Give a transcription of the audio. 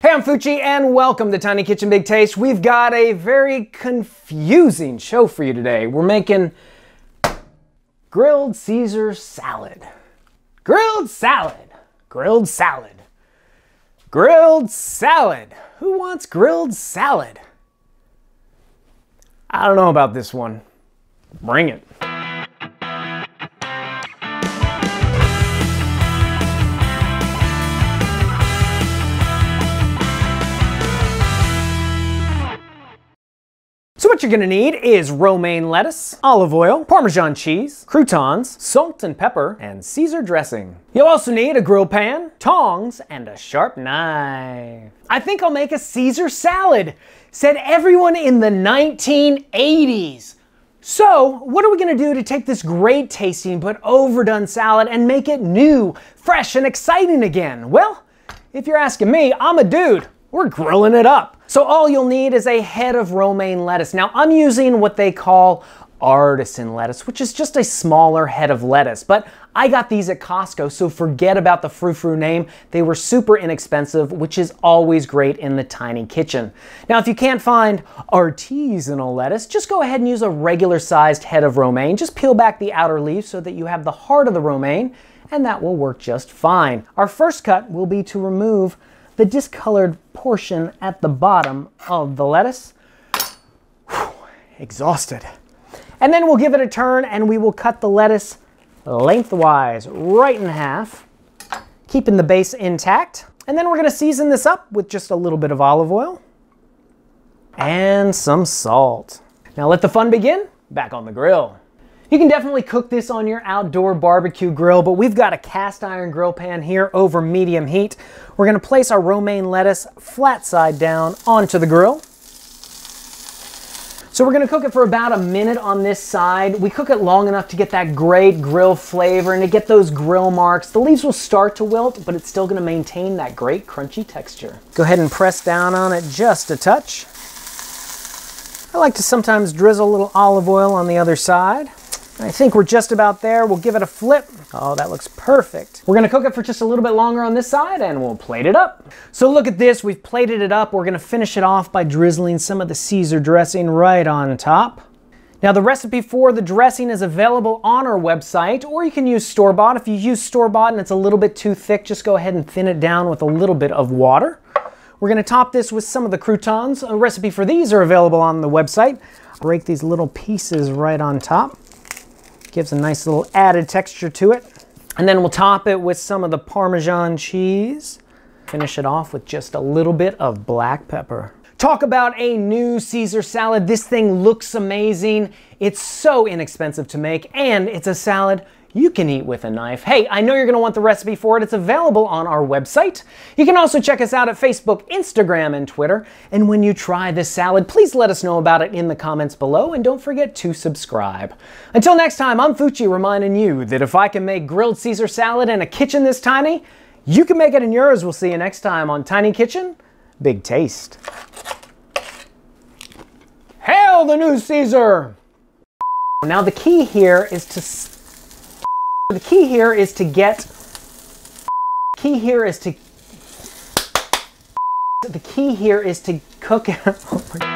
Hey, I'm Fucci and welcome to Tiny Kitchen Big Taste. We've got a very confusing show for you today. We're making grilled Caesar salad. Grilled salad. Grilled salad. Grilled salad. Who wants grilled salad? I don't know about this one. Bring it. So what you're gonna need is romaine lettuce, olive oil, Parmesan cheese, croutons, salt and pepper, and Caesar dressing. You'll also need a grill pan, tongs, and a sharp knife. I think I'll make a Caesar salad, said everyone in the 1980s. So what are we gonna do to take this great tasting but overdone salad and make it new, fresh, and exciting again? Well, if you're asking me, I'm a dude. We're grilling it up. So all you'll need is a head of romaine lettuce. Now I'm using what they call artisan lettuce, which is just a smaller head of lettuce, but I got these at Costco, so forget about the frou-frou name. They were super inexpensive, which is always great in the tiny kitchen. Now, if you can't find artisanal lettuce, just go ahead and use a regular sized head of romaine. Just peel back the outer leaves so that you have the heart of the romaine, and that will work just fine. Our first cut will be to remove the discolored portion at the bottom of the lettuce. Whew, exhausted. And then we'll give it a turn and we will cut the lettuce lengthwise, right in half, keeping the base intact. And then we're gonna season this up with just a little bit of olive oil and some salt. Now let the fun begin, back on the grill. You can definitely cook this on your outdoor barbecue grill, but we've got a cast iron grill pan here over medium heat. We're gonna place our romaine lettuce flat side down onto the grill. So we're gonna cook it for about a minute on this side. We cook it long enough to get that great grill flavor and to get those grill marks. The leaves will start to wilt, but it's still gonna maintain that great crunchy texture. Go ahead and press down on it just a touch. I like to sometimes drizzle a little olive oil on the other side. I think we're just about there. We'll give it a flip. Oh, that looks perfect. We're gonna cook it for just a little bit longer on this side and we'll plate it up. So look at this, we've plated it up. We're gonna finish it off by drizzling some of the Caesar dressing right on top. Now the recipe for the dressing is available on our website, or you can use store-bought. If you use store-bought and it's a little bit too thick, just go ahead and thin it down with a little bit of water. We're gonna top this with some of the croutons. A recipe for these are available on the website. Break these little pieces right on top. Gives a nice little added texture to it. And then we'll top it with some of the Parmesan cheese. Finish it off with just a little bit of black pepper. Talk about a new Caesar salad. This thing looks amazing. It's so inexpensive to make, and it's a salad you can eat with a knife. Hey, I know you're gonna want the recipe for it. It's available on our website. You can also check us out at Facebook, Instagram, and Twitter. And when you try this salad, please let us know about it in the comments below, and don't forget to subscribe. Until next time, I'm Fucci reminding you that if I can make grilled Caesar salad in a kitchen this tiny, you can make it in yours. We'll see you next time on Tiny Kitchen, Big Taste. Hail the new Caesar! Now the key here is to cook it.